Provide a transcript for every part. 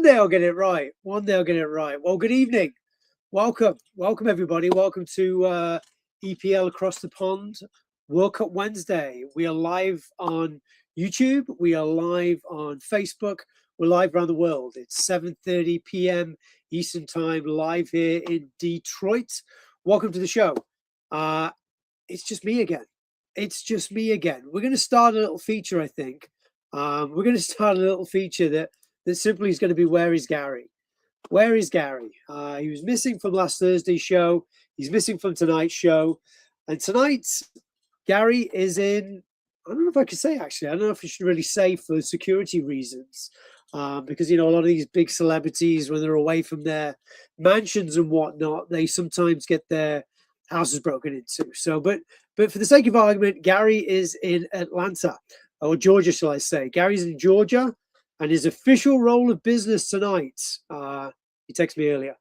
One day I'll get it right. One day I'll get it right. Well, good evening. Welcome everybody. Welcome to EPL Across the Pond World Cup Wednesday. We are live on YouTube. We are live on Facebook. We're live around the world. It's 7:30 p.m. Eastern Time, live here in Detroit. Welcome to the show. It's just me again. It's just me again. We're going to start a little feature, I think. We're going to start a little feature that simply is going to be Where is Gary? Where is Gary? He was missing from last Thursday's show. He's missing from tonight's show. And tonight, Gary is in, I don't know if I could say actually, I don't know if I should really say for security reasons. Because, you know, a lot of these big celebrities, when they're away from their mansions and whatnot, they sometimes get their houses broken into. So, but for the sake of argument, Gary is in Atlanta, or Georgia, shall I say. Gary's in Georgia. And his official role of business tonight, he texted me earlier,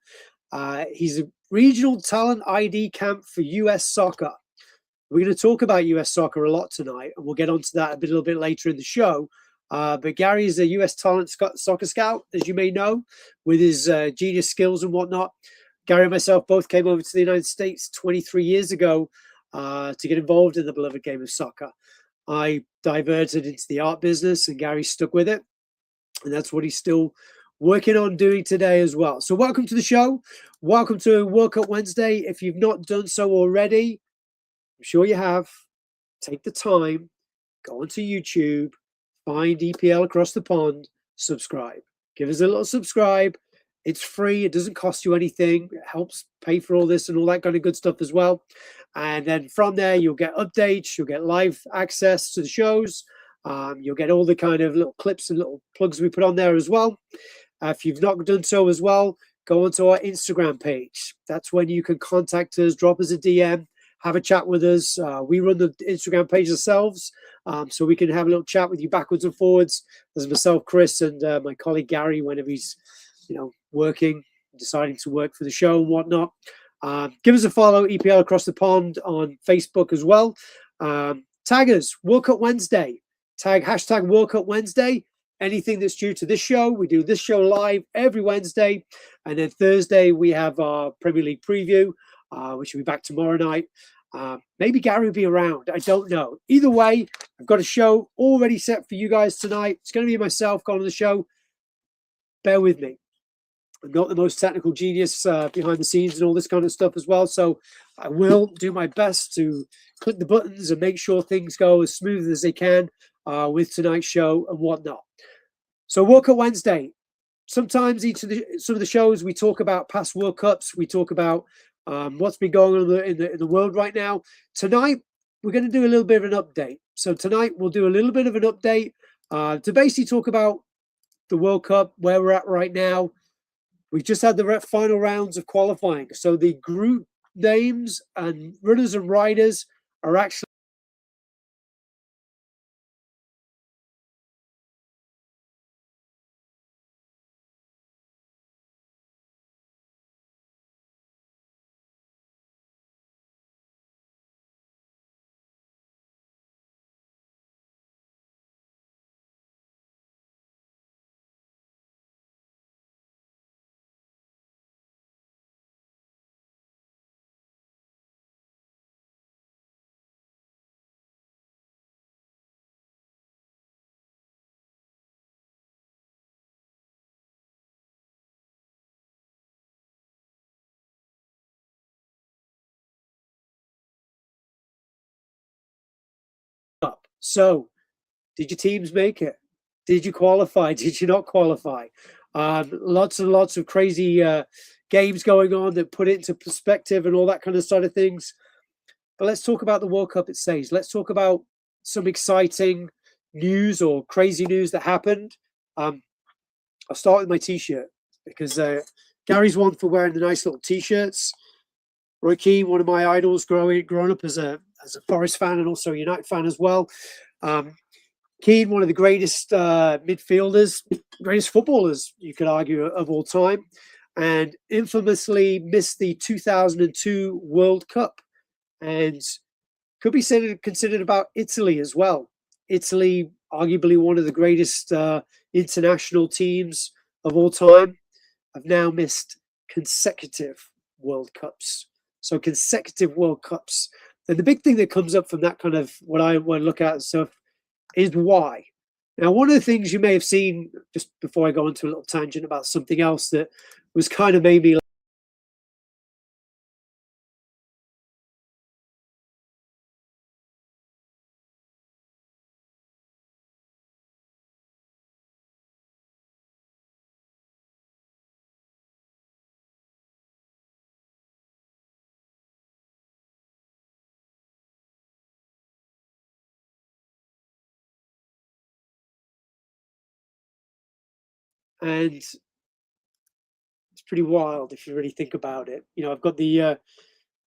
he's a regional talent ID camp for US soccer. We're going to talk about US soccer a lot tonight, and we'll get onto that a little bit later in the show. But Gary is a US talent soccer scout, as you may know, with his genius skills and whatnot. Gary and myself both came over to the United States 23 years ago to get involved in the beloved game of soccer. I diverted into the art business, and Gary stuck with it. And that's what he's still working on doing today as well. So welcome to the show. Welcome to World Cup Wednesday. If you've not done so already, I'm sure you have. Take the time, go onto YouTube, find EPL Across the Pond, subscribe. Give us a little subscribe. It's free. It doesn't cost you anything. It helps pay for all this and all that kind of good stuff as well. And then from there, you'll get updates. You'll get live access to the shows. You'll get all the kind of little clips and little plugs we put on there as well. If you've not done so as well, go onto our Instagram page. That's when you can contact us, drop us a DM, have a chat with us. We run the Instagram page ourselves, so we can have a little chat with you backwards and forwards. There's myself, Chris, and my colleague Gary, whenever he's, you know, working, deciding to work for the show and whatnot. Give us a follow, EPL Across the Pond on Facebook as well. Tag us, World Cup Wednesday. Tag hashtag World Cup Wednesday. Anything that's due to this show, we do this show live every Wednesday. And then Thursday, we have our Premier League preview, which will be back tomorrow night. Maybe Gary will be around. I don't know. Either way, I've got a show already set for you guys tonight. It's going to be myself going on the show. Bear with me. I'm not the most technical genius behind the scenes and all this kind of stuff as well. So I will do my best to click the buttons and make sure things go as smooth as they can with tonight's show and whatnot. So World Cup Wednesday. Sometimes some of the shows we talk about past World Cups. We talk about what's been going on in the world right now. Tonight, we're going to do a little bit of an update. So tonight, we'll do a little bit of an update to basically talk about the World Cup, where we're at right now. We've just had the final rounds of qualifying. So the group names and runners and riders are actually up. So did your teams make it? Did you qualify? Did you not qualify? Lots and lots of crazy games going on that put it into perspective and all that kind of side of things. But let's talk about the World Cup, it says. Let's talk about some exciting news or crazy news that happened. I'll start with my T-shirt because Gary's one for wearing the nice little T-shirts. Roy Keane, one of my idols growing up as a Forest fan and also a United fan as well. Keane, one of the greatest midfielders, greatest footballers, you could argue, of all time, and infamously missed the 2002 World Cup, and could be considered about Italy as well. Italy, arguably one of the greatest international teams of all time have now missed consecutive World Cups. So consecutive World Cups. And the big thing that comes up from that kind of what I want to look at and stuff is why. Now, one of the things you may have seen, just before I go into a little tangent about something else that was kind of made me and it's pretty wild if you really think about it. You know, I've got the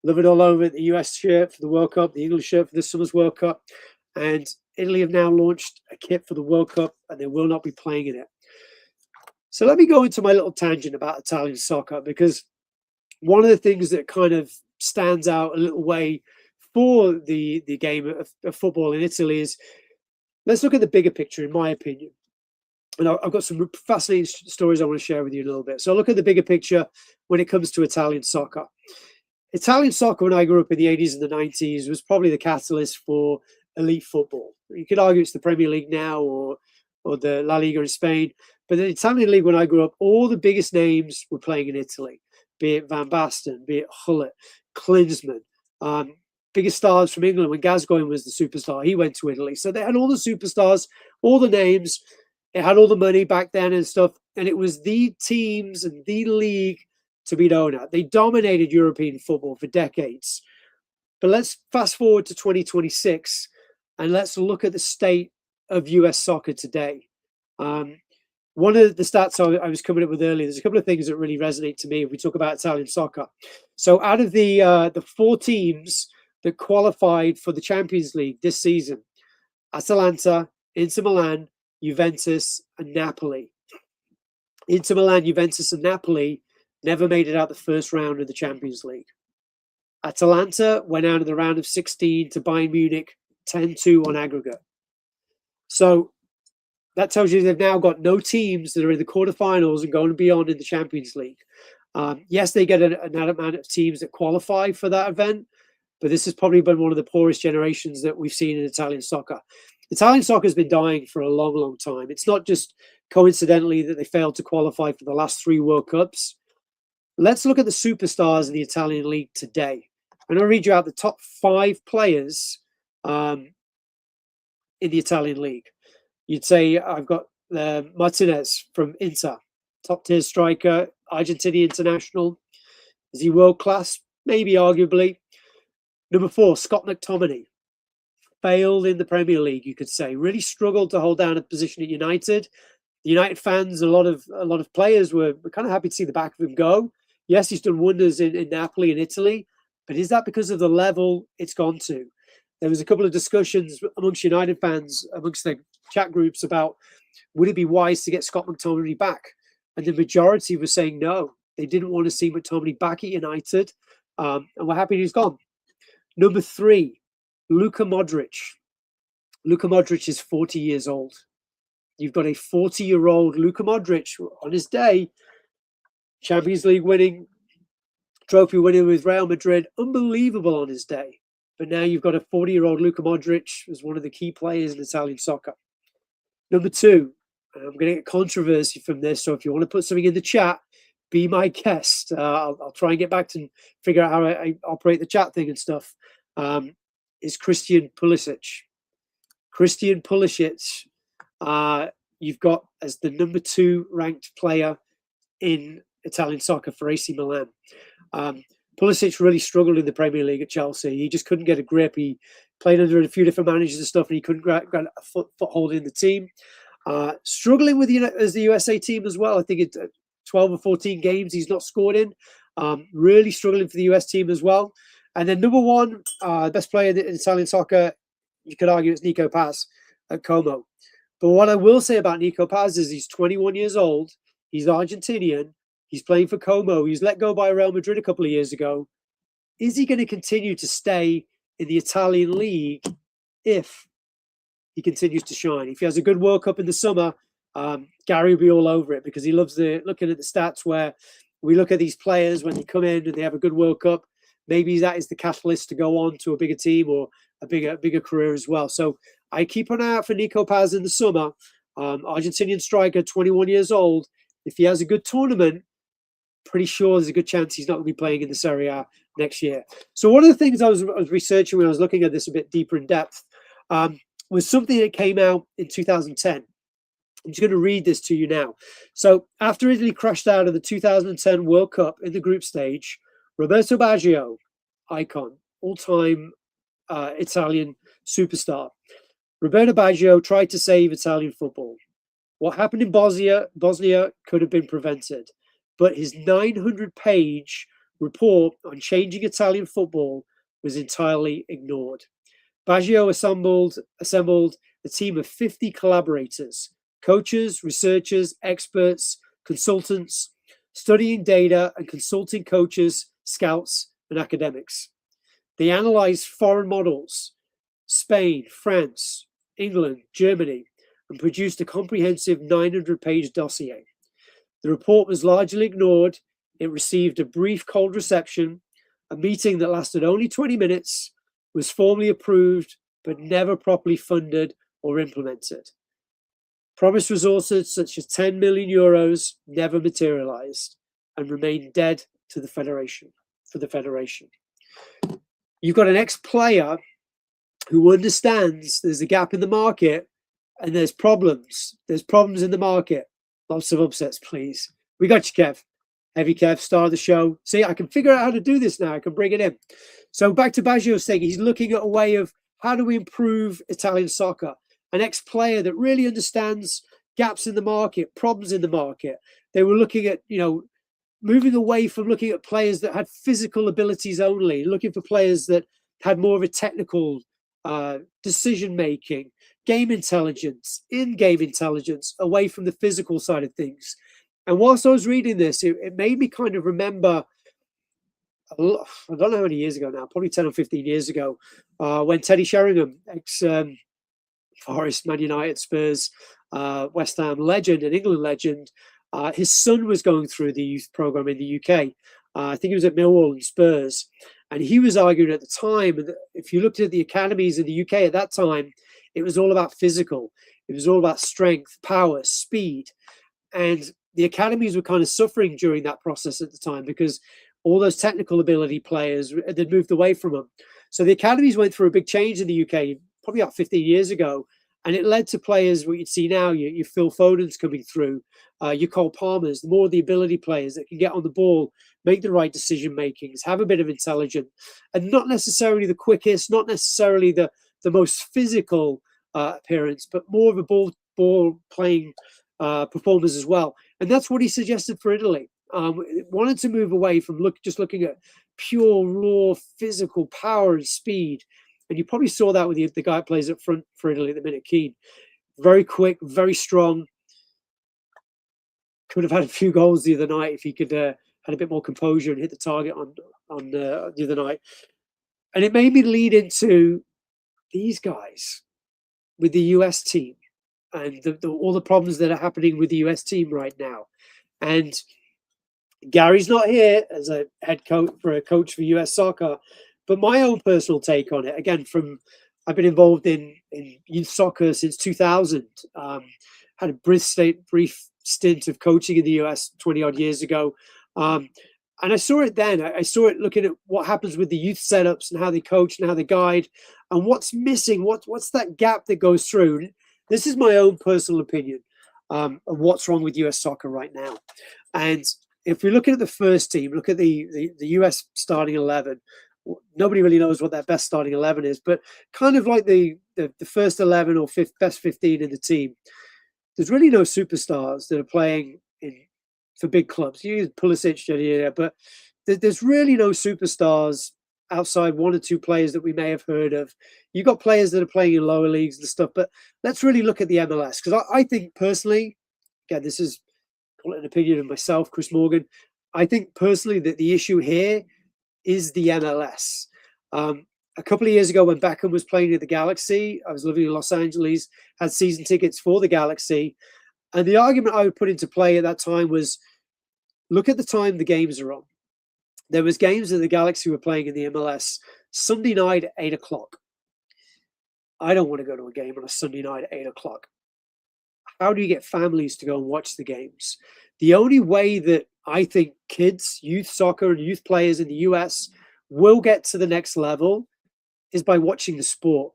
Love It All Over, the US shirt for the World Cup, the English shirt for this summer's World Cup, and Italy have now launched a kit for the World Cup, and they will not be playing in it. So let me go into my little tangent about Italian soccer, because one of the things that kind of stands out a little way for the game of football in Italy is, let's look at the bigger picture, in my opinion. And I've got some fascinating stories I want to share with you in a little bit. So look at the bigger picture when it comes to Italian soccer. Italian soccer, when I grew up in the 80s and the 90s, was probably the catalyst for elite football. You could argue it's the Premier League now or the La Liga in Spain. But the Italian league, when I grew up, all the biggest names were playing in Italy, be it Van Basten, be it Gullit, Klinsmann, biggest stars from England. When Gascoigne was the superstar, he went to Italy. So they had all the superstars, all the names. It had all the money back then and stuff. And it was the teams and the league to be known at. They dominated European football for decades. But let's fast forward to 2026 and let's look at the state of US soccer today. One of the stats I was coming up with earlier, there's a couple of things that really resonate to me if we talk about Italian soccer. So out of the 4 teams that qualified for the Champions League this season, Atalanta, Inter Milan, Juventus, and Napoli. Inter Milan, Juventus, and Napoli never made it out the first round of the Champions League. Atalanta went out in the round of 16 to Bayern Munich, 10-2 on aggregate. So that tells you they've now got no teams that are in the quarterfinals and going beyond in the Champions League. Yes, they get an amount of teams that qualify for that event, but this has probably been one of the poorest generations that we've seen in Italian soccer. Italian soccer has been dying for a long, long time. It's not just coincidentally that they failed to qualify for the last 3 World Cups. Let's look at the superstars in the Italian league today. I'm going to read you out the top 5 players in the Italian league. You'd say I've got Martinez from Inter, top tier striker, Argentinian international. Is he world class? Maybe, arguably. Number 4, Scott McTominay. Failed in the Premier League, you could say. Really struggled to hold down a position at United. The United fans, a lot of players were kind of happy to see the back of him go. Yes, he's done wonders in Napoli and Italy, but is that because of the level it's gone to? There was a couple of discussions amongst United fans, amongst the chat groups, about would it be wise to get Scott McTominay back? And the majority were saying no. They didn't want to see McTominay back at United, and we're happy he's gone. Number 3, Luka Modric. Luka Modric is 40 years old. You've got a 40-year-old Luka Modric on his day, Champions League winning, trophy winning with Real Madrid, unbelievable on his day. But now you've got a 40-year-old Luka Modric as one of the key players in Italian soccer. Number 2, and I'm going to get controversy from this, so if you want to put something in the chat, be my guest. I'll try and get back to figure out how I operate the chat thing and stuff. Is Christian Pulisic. Christian Pulisic, you've got as the number 2 ranked player in Italian soccer for AC Milan. Pulisic really struggled in the Premier League at Chelsea. He just couldn't get a grip. He played under a few different managers and stuff, and he couldn't get a foothold in the team. Struggling with the USA team as well. I think it's 12 or 14 games he's not scored in. Really struggling for the US team as well. And then number 1, best player in Italian soccer, you could argue it's Nico Paz at Como. But what I will say about Nico Paz is he's 21 years old. He's Argentinian. He's playing for Como. He was let go by Real Madrid a couple of years ago. Is he going to continue to stay in the Italian league if he continues to shine? If he has a good World Cup in the summer, Gary will be all over it because he loves looking at the stats where we look at these players when they come in and they have a good World Cup. Maybe that is the catalyst to go on to a bigger team or a bigger career as well. So I keep an eye out for Nico Paz in the summer. Argentinian striker, 21 years old. If he has a good tournament, pretty sure there's a good chance he's not going to be playing in the Serie A next year. So one of the things I was researching when I was looking at this a bit deeper in depth was something that came out in 2010. I'm just going to read this to you now. So after Italy crashed out of the 2010 World Cup in the group stage, Roberto Baggio, icon, all-time Italian superstar, Roberto Baggio tried to save Italian football. What happened in Bosnia could have been prevented, but his 900-page report on changing Italian football was entirely ignored. Baggio assembled a team of 50 collaborators, coaches, researchers, experts, consultants, studying data and consulting coaches, scouts, and academics. They analyzed foreign models, Spain, France, England, Germany, and produced a comprehensive 900-page dossier. The report was largely ignored. It received a brief cold reception. A meeting that lasted only 20 minutes was formally approved, but never properly funded or implemented. Promised resources such as 10 million euros never materialized and remained dead to the federation. You've got an ex-player who understands there's a gap in the market and there's problems. There's problems in the market. Lots of upsets, please. We got you, Kev. Heavy Kev, star of the show. See, I can figure out how to do this now. I can bring it in. So back to Baggio's thing. He's looking at a way of how do we improve Italian soccer? An ex-player that really understands gaps in the market, problems in the market. They were looking at, moving away from looking at players that had physical abilities only, looking for players that had more of a technical decision-making, game intelligence, in-game intelligence, away from the physical side of things. And whilst I was reading this, it made me kind of remember, I don't know how many years ago now, probably 10 or 15 years ago, when Teddy Sheringham, ex-Forest, Man United, Spurs, West Ham legend and England legend, his son was going through the youth program in the UK. I think he was at Millwall and Spurs. And he was arguing at the time that if you looked at the academies in the UK at that time, it was all about physical. It was all about strength, power, speed. And the academies were kind of suffering during that process at the time because all those technical ability players had moved away from them. So the academies went through a big change in the UK, probably about 15 years ago. And it led to players, what you'd see now, your Phil Fodens coming through, your Cole Palmers, the more the ability players that can get on the ball, make the right decision makings, have a bit of intelligence, and not necessarily the quickest, not necessarily the most physical appearance, but more of a ball playing performers as well. And that's what he suggested for Italy. Wanted to move away from just looking at pure, raw physical power and speed. And you probably saw that with the guy who plays up front for Italy at the minute, Keane. Very quick, very strong. Could have had a few goals the other night if he could had a bit more composure and hit the target on the other night. And it made me lead into these guys with the US team and all the problems that are happening with the US team right now. And Gary's not here as a head coach for US soccer, but my own personal take on it, again, I've been involved in youth soccer since 2000. Had a brief stint of coaching in the US 20 odd years ago. And I saw it then. I saw it looking at what happens with the youth setups and how they coach and how they guide and what's missing. What's that gap that goes through? This is my own personal opinion of what's wrong with US soccer right now. And if we look at the first team, look at the US starting 11, nobody really knows what that best starting 11 is, but kind of like the first 11 or best 15 in the team, there's really no superstars that are playing for big clubs. You use Pulisic, but there's really no superstars outside one or two players that we may have heard of. You've got players that are playing in lower leagues and stuff, but let's really look at the MLS, because I think personally, again, this is an opinion of myself, Chris Morgan, I think personally that the issue here is the MLS. A couple of years ago when Beckham was playing at the Galaxy, I was living in Los Angeles, had season tickets for the Galaxy, And the argument I would put into play at that time was, look at the time the games are on. There was games that the Galaxy were playing in the MLS Sunday night at 8 o'clock. I don't want to go to a game on a Sunday night at 8 o'clock. How do you get families to go and watch the games? The only way that I think kids, youth soccer, and youth players in the US will get to the next level is by watching the sport,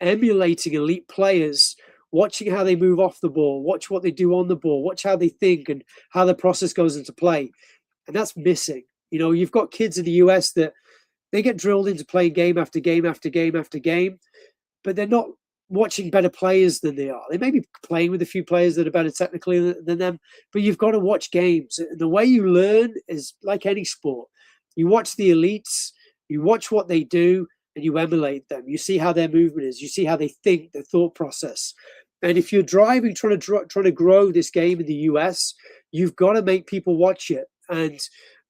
emulating elite players, watching how they move off the ball, watch what they do on the ball, watch how they think and how the process goes into play. And that's missing. You know, you've got kids in the US that they get drilled into playing game after game after game after game, but they're not watching better players than they are. They may be playing with a few players that are better technically than them, but you've got to watch games. The way you learn is like any sport. You watch the elites, you watch what they do, and you emulate them. You see how their movement is. You see how they think, their thought process. And if you're driving, trying to grow this game in the US, you've got to make people watch it. And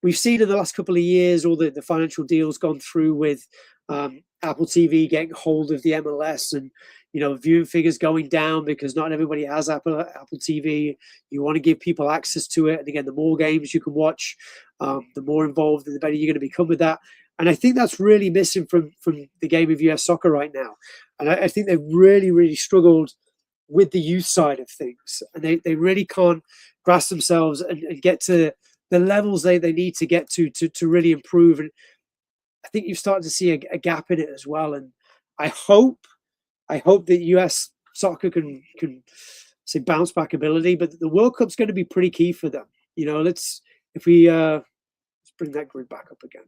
we've seen in the last couple of years all the financial deals gone through with Apple TV getting hold of the MLS, and viewing figures going down because not everybody has Apple TV. You want to give people access to it, and again, the more games you can watch, the more involved and the better you're going to become with that. And I think that's really missing from the game of US soccer right now. And I think they've really struggled with the youth side of things, and they really can't grasp themselves and get to the levels they need to get to really improve. And I think you've started to see a gap in it as well. And I hope that US soccer can say bounce back ability, but the World Cup's going to be pretty key for them. Let's bring that grid back up again.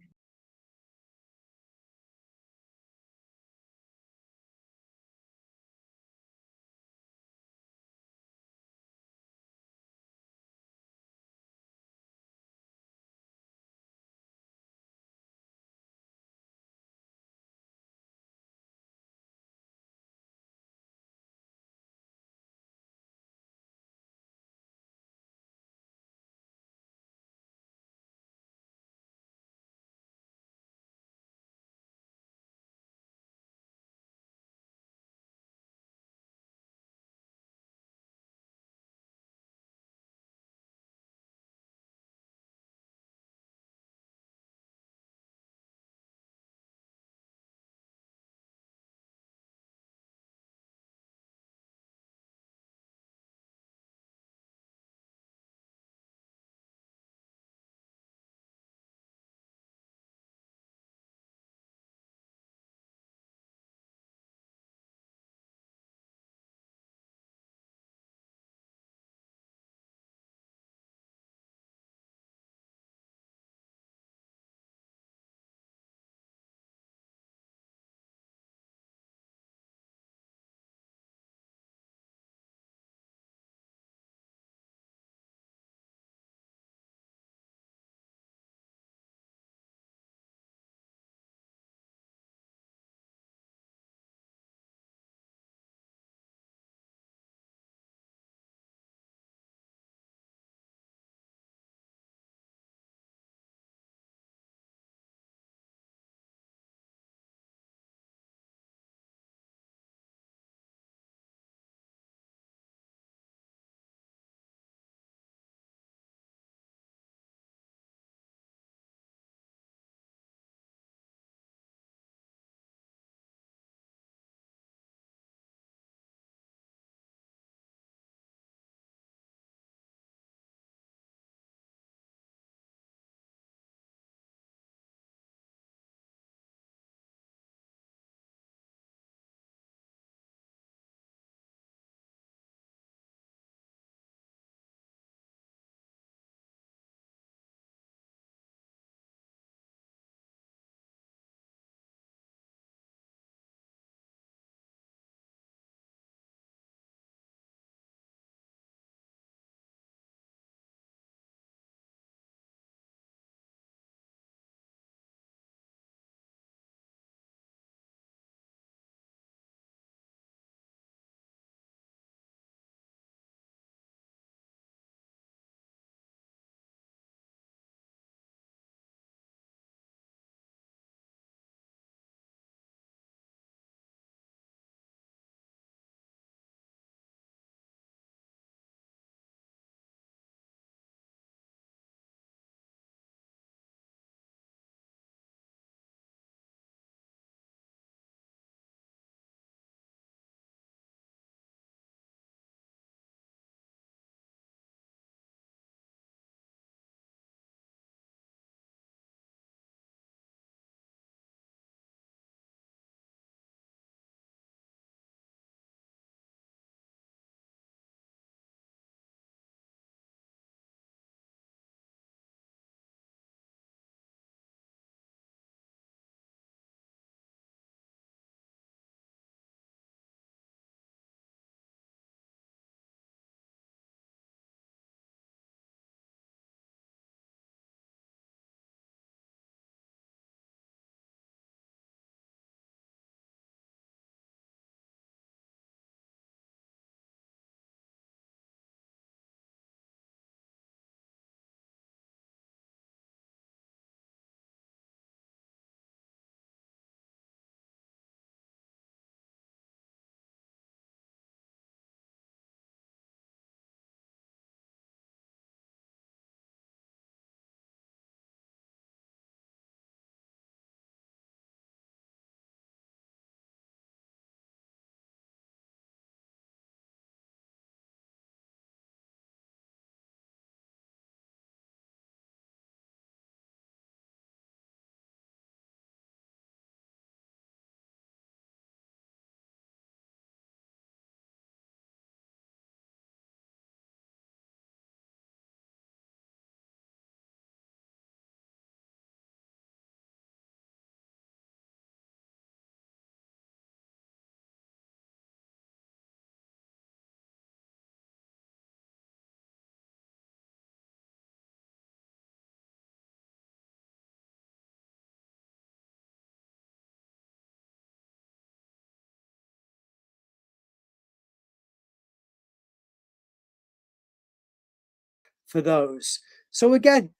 for those. So again,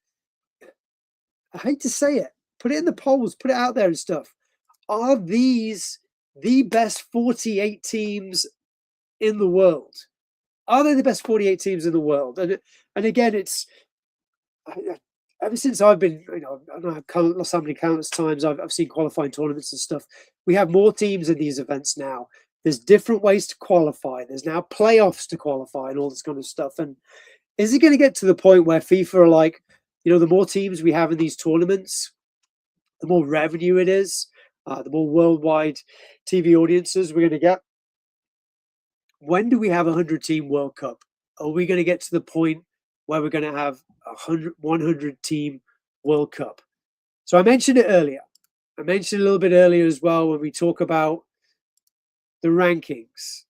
I hate to say it, put it in the polls, put it out there and stuff. Are these the best 48 teams in the world? Are they the best 48 teams in the world? And again, it's ever since I've been, I don't know how many countless times I've seen qualifying tournaments and stuff. We have more teams in these events now. There's different ways to qualify. There's now playoffs to qualify and all this kind of stuff. And is it going to get to the point where FIFA are like, the more teams we have in these tournaments, the more revenue it is, the more worldwide TV audiences we're going to get? When do we have a 100-team World Cup? Are we going to get to the point where we're going to have a 100-team World Cup? So I mentioned it earlier. I mentioned a little bit earlier as well when we talk about the rankings.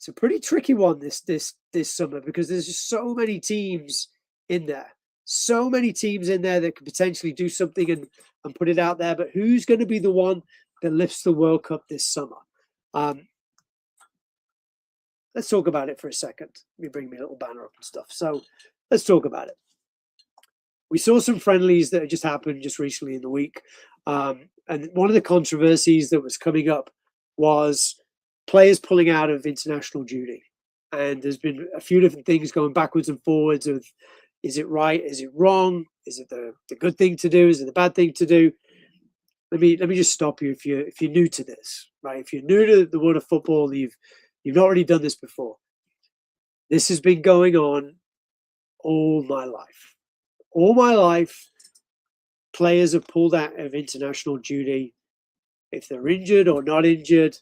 It's a pretty tricky one this summer because there's just so many teams in there. So many teams in there that could potentially do something and put it out there. But who's going to be the one that lifts the World Cup this summer? Let's talk about it for a second. Let me bring me a little banner up and stuff. So let's talk about it. We saw some friendlies that had just happened just recently in the week. And one of the controversies that was coming up was players pulling out of international duty. And there's been a few different things going backwards and forwards of, is it right? Is it wrong? Is it the good thing to do? Is it the bad thing to do? Let me just stop you if you're new to this, right? If you're new to the world of football, you've not already done this before. This has been going on all my life. All my life, players have pulled out of international duty. If they're injured or not injured,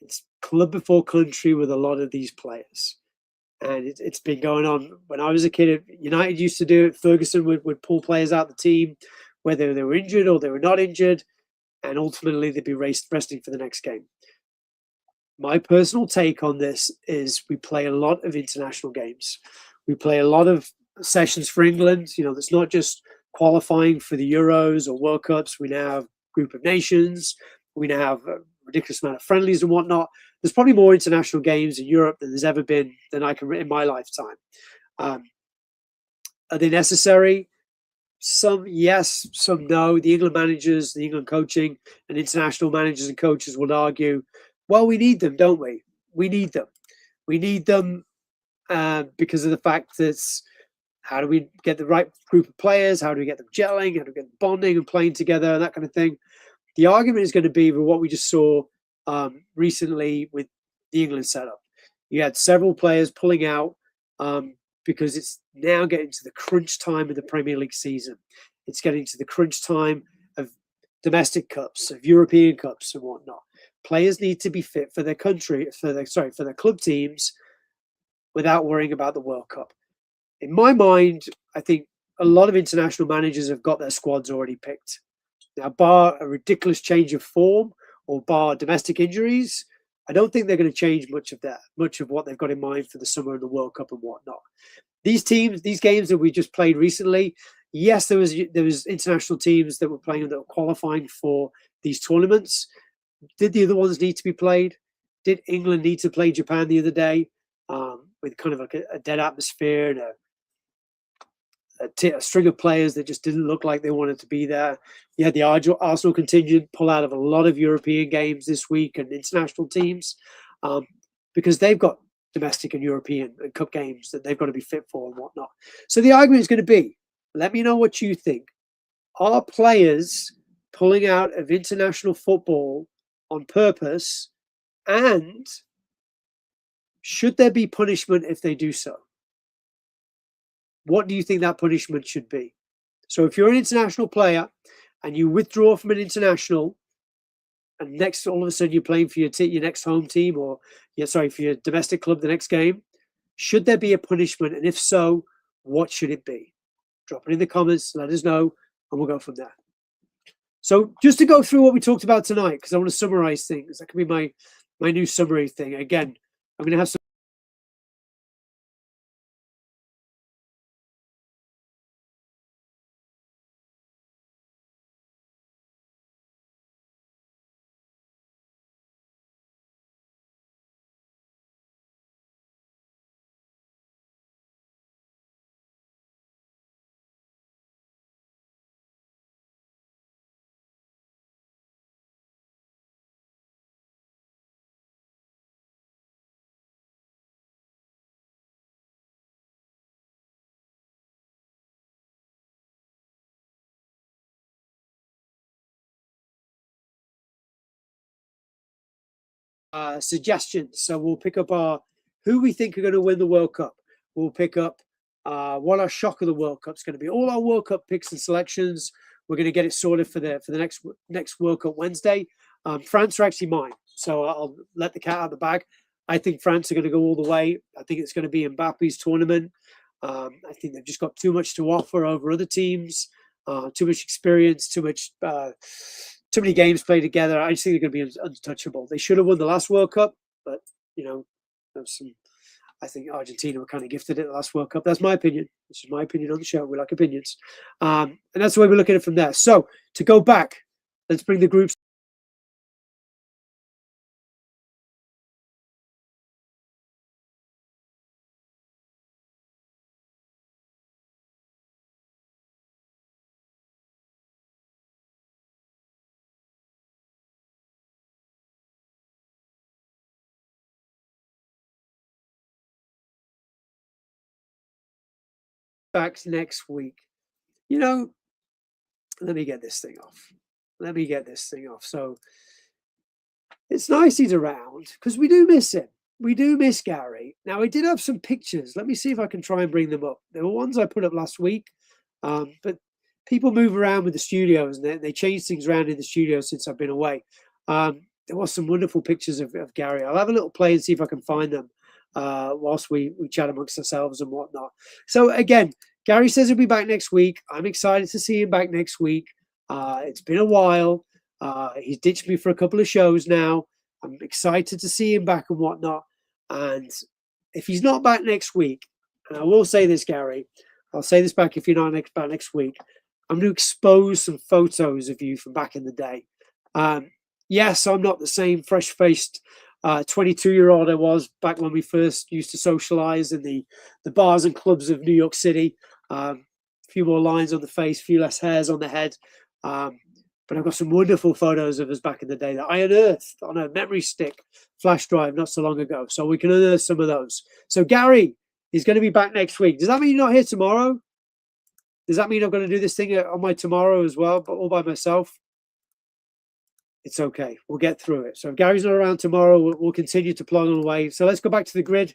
it's club before country with a lot of these players. And it's been going on. When I was a kid, United used to do it. Ferguson would pull players out the team, whether they were injured or they were not injured, and ultimately they'd be resting for the next game. My personal take on this is we play a lot of international games. We play a lot of sessions for England. That's not just qualifying for the Euros or World Cups. We now have Group of Nations. We now have a ridiculous amount of friendlies and whatnot. There's probably more international games in Europe than there's ever been than I can in my lifetime. Are they necessary? Some yes, some no. The England managers, the England coaching, and international managers and coaches would argue, well, we need them, don't we? We need them. We need them because of the fact that how do we get the right group of players? How do we get them gelling? How do we get them bonding and playing together and that kind of thing? The argument is going to be with what we just saw recently with the England setup. You had several players pulling out because it's now getting to the crunch time of the Premier League season. It's getting to the crunch time of domestic cups, of European cups and whatnot. Players need to be fit for their country, for their club teams without worrying about the World Cup. In my mind, I think a lot of international managers have got their squads already picked. Now, bar a ridiculous change of form or bar domestic injuries, I don't think they're going to change much of what they've got in mind for the summer and the World Cup and whatnot. These games that we just played recently, yes, there was international teams that were playing that were qualifying for these tournaments. Did the other ones need to be played? Did England need to play Japan the other day with kind of like a dead atmosphere and a string of players that just didn't look like they wanted to be there? You had the Arsenal contingent pull out of a lot of European games this week and international teams because they've got domestic and European and cup games that they've got to be fit for and whatnot. So the argument is going to be, let me know what you think. Are players pulling out of international football on purpose, and should there be punishment if they do so? What do you think that punishment should be? So if you're an international player and you withdraw from an international, and all of a sudden you're playing for your next home team or for your domestic club the next game, should there be a punishment? And if so, what should it be? Drop it in the comments, let us know, and we'll go from there. So just to go through what we talked about tonight, because I want to summarize things. That can be my new summary thing. Again, I'm going to have some suggestions. So we'll pick up who we think are going to win the World Cup. We'll pick up what our shock of the World Cup is going to be. All our World Cup picks and selections. We're going to get it sorted for the next World Cup Wednesday. France are actually mine, so I'll let the cat out of the bag. I think France are going to go all the way. I think it's going to be Mbappe's tournament. I think they've just got too much to offer over other teams, too much experience, too many games played together. I just think they're going to be untouchable. They should have won the last World Cup, but I think Argentina were kind of gifted it the last World Cup. That's my opinion. This is my opinion on the show. We like opinions, and that's the way we look at it from there. So to go back, let's bring the groups back next week. Let me get this thing off. So it's nice he's around because we do miss him. We do miss Gary. Now, I did have some pictures. Let me see if I can try and bring them up. There were ones I put up last week, but people move around with the studios and they change things around in the studio since I've been away. There was some wonderful pictures of Gary. I'll have a little play and see if I can find them whilst we chat amongst ourselves and whatnot. So again, Gary says he'll be back next week. I'm excited to see him back next week. It's been a while. He's ditched me for a couple of shows now. I'm excited to see him back and whatnot. And if he's not back next week, and I will say this, Gary, I'll say this back if you're not back next week, I'm going to expose some photos of you from back in the day. Yes, I'm not the same fresh-faced 22-year-old I was back when we first used to socialize in the bars and clubs of New York City. A few more lines on the face, a few less hairs on the head. But I've got some wonderful photos of us back in the day that I unearthed on a memory stick flash drive not so long ago. So we can unearth some of those. So Gary is going to be back next week. Does that mean you're not here tomorrow? Does that mean I'm going to do this thing on my tomorrow as well, but all by myself? It's okay. We'll get through it. So if Gary's not around tomorrow, we'll continue to plug on away. So let's go back to the grid.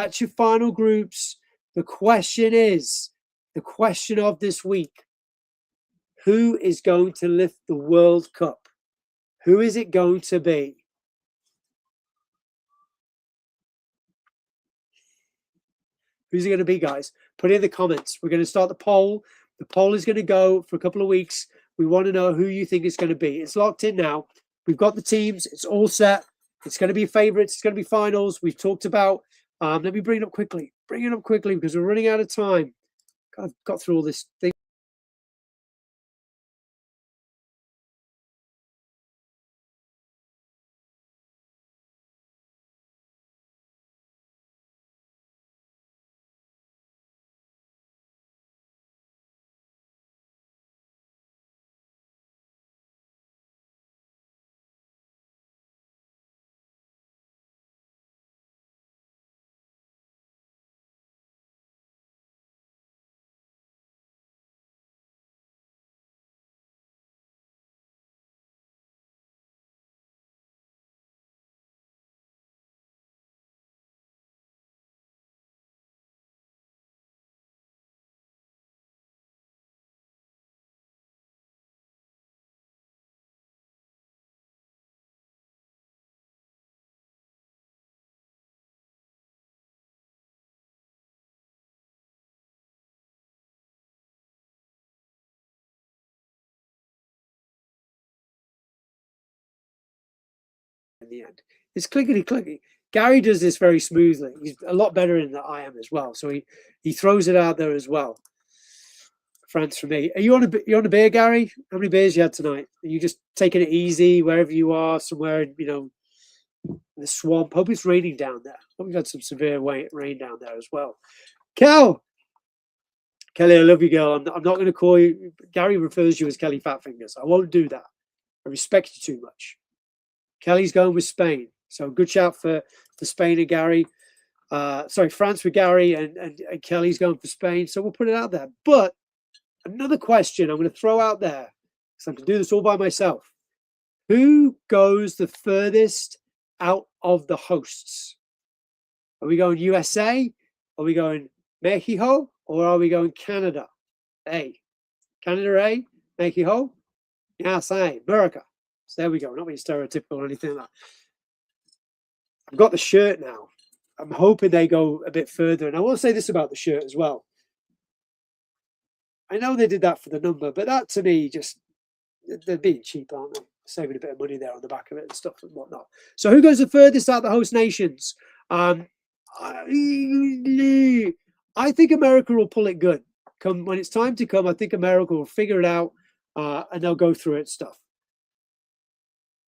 That's your final groups. The question is, the question of this week, who is going to lift the World Cup? Who is it going to be? Who's it going to be, guys? Put it in the comments. We're going to start the poll. The poll is going to go for a couple of weeks. We want to know who you think it's going to be. It's locked in now. We've got the teams. It's all set. It's going to be favorites. It's going to be finals. We've talked about. Let me bring it up quickly. Bring it up quickly because we're running out of time. I've got through all this thing. In the end, it's clickety clicky. Gary does this very smoothly. He's a lot better in than I am as well. So he throws it out there as well. France for me. Are you on a beer, Gary? How many beers you had tonight? Are you just taking it easy wherever you are, somewhere in the swamp? Hope it's raining down there. Hope we've had some severe rain down there as well. Kelly, I love you, girl. I'm not going to call you. Gary refers to you as Kelly Fatfingers. I won't do that. I respect you too much. Kelly's going with Spain. So good shout for Spain and Gary. Sorry, France with Gary and Kelly's going for Spain. So we'll put it out there. But another question I'm going to throw out there, because I can do this all by myself. Who goes the furthest out of the hosts? Are we going USA? Are we going Mexico? Or are we going Canada? A. Canada A, Mexico. Yes, A, America. So there we go. Not being stereotypical or anything like that. I've got the shirt now. I'm hoping they go a bit further. And I will say this about the shirt as well. I know they did that for the number, but that to me they're being cheap, aren't they? Saving a bit of money there on the back of it and stuff and whatnot. So who goes the furthest out the host nations? I think America will pull it good. When it's time to come, I think America will figure it out and they'll go through it stuff.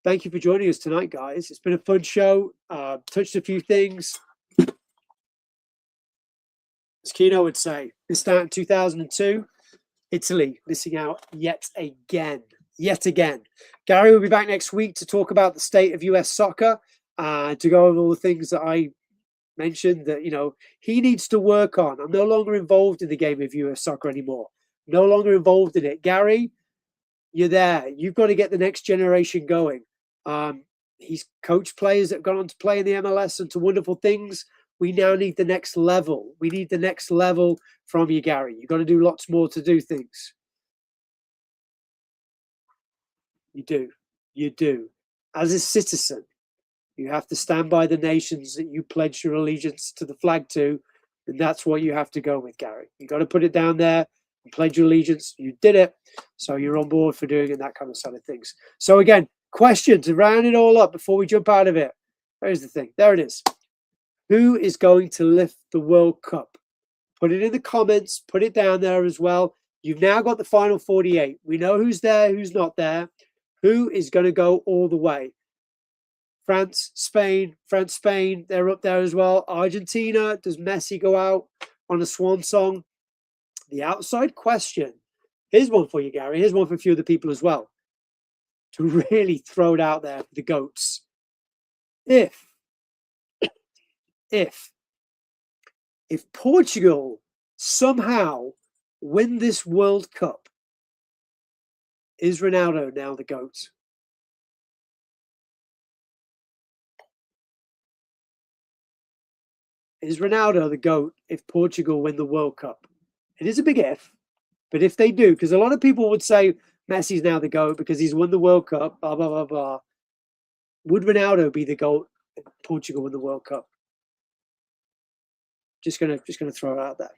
Thank you for joining us tonight, guys. It's been a fun show. Touched a few things. As Kino would say, this started in 2002. Italy missing out yet again. Gary will be back next week to talk about the state of US soccer, to go over all the things that I mentioned that, he needs to work on. I'm no longer involved in the game of US soccer anymore. No longer involved in it. Gary, you're there. You've got to get the next generation going. He's coached players that have gone on to play in the MLS and to wonderful things. We now need the next level. We need the next level from you, Gary. You've got to do lots more to do things. You do. As a citizen, you have to stand by the nations that you pledge your allegiance to the flag to, and that's what you have to go with, Gary. You got to put it down there and pledge your allegiance. You did it, so you're on board for doing it, that kind of side of things. So again, question to round it all up before we jump out of it. There's the thing. There it is. Who is going to lift the World Cup? Put it in the comments. Put it down there as well. You've now got the final 48. We know who's there, who's not there. Who is going to go all the way? France, Spain, they're up there as well. Argentina, does Messi go out on a swan song? The outside question. Here's one for you, Gary. Here's one for a few of the people as well. To really throw it out there for the GOATs. If Portugal somehow win this World Cup, is Ronaldo now the GOAT? is Ronaldo the GOAT if Portugal win the World Cup? It is a big if, but if they do, because a lot of people would say Messi's now the GOAT because he's won the World Cup, blah, blah, blah, blah. Would Ronaldo be the GOAT if Portugal win the World Cup? Just gonna throw it out there.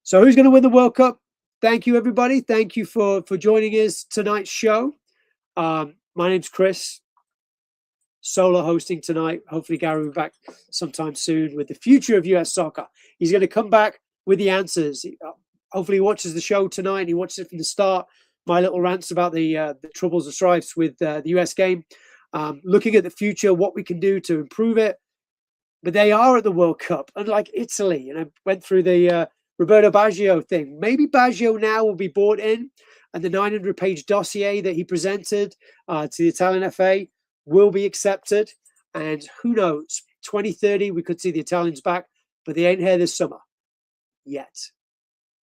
So who's going to win the World Cup? Thank you, everybody. Thank you for joining us tonight's show. My name's Chris. Solo hosting tonight. Hopefully Gary will be back sometime soon with the future of US soccer. He's going to come back with the answers. Hopefully he watches the show tonight and he watches it from the start. My little rants about the troubles and strifes with the US game. Looking at the future, what we can do to improve it. But they are at the World Cup, unlike Italy. And I went through the Roberto Baggio thing. Maybe Baggio now will be brought in, and the 900-page dossier that he presented to the Italian FA will be accepted. And who knows, 2030, we could see the Italians back, but they ain't here this summer yet.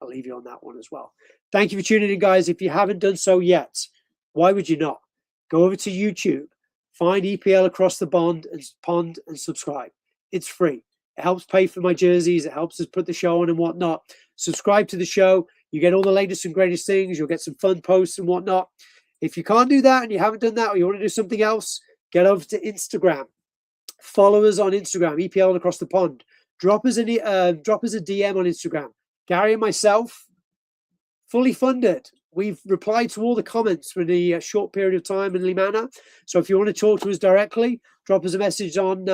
I'll leave you on that one as well. Thank you for tuning in, guys. If you haven't done so yet, why would you not? Go over to YouTube, find EPL Across the Pond and subscribe. It's free. It helps pay for my jerseys. It helps us put the show on and whatnot. Subscribe to the show. You get all the latest and greatest things. You'll get some fun posts and whatnot. If you can't do that and you haven't done that or you want to do something else, get over to Instagram. Follow us on Instagram, EPL Across the Pond. Drop us a DM on Instagram. Gary and myself, fully funded. We've replied to all the comments for the short period of time in Limana. So if you want to talk to us directly, drop us a message on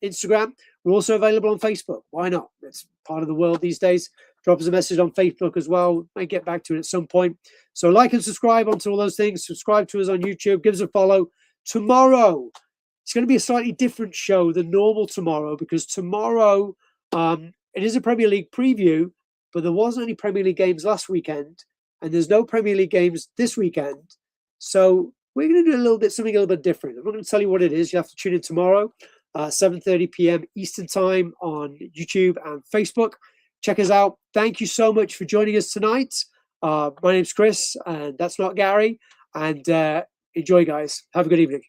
Instagram. We're also available on Facebook. Why not? It's part of the world these days. Drop us a message on Facebook as well. May get back to it at some point. So like and subscribe onto all those things. Subscribe to us on YouTube. Give us a follow. Tomorrow, it's going to be a slightly different show than normal tomorrow because tomorrow it is a Premier League preview, but there wasn't any Premier League games last weekend, and there's no Premier League games this weekend. So we're going to do something a little bit different. I'm not going to tell you what it is. You have to tune in tomorrow. 7:30 p.m. Eastern Time on YouTube and Facebook. Check us out. Thank you so much for joining us tonight. My name's Chris, and that's not Gary. And enjoy, guys. Have a good evening.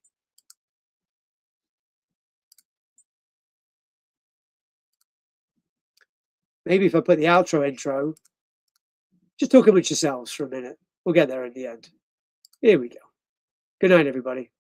Maybe if I put the outro intro, just talk amongst yourselves for a minute. We'll get there in the end. Here we go. Good night, everybody.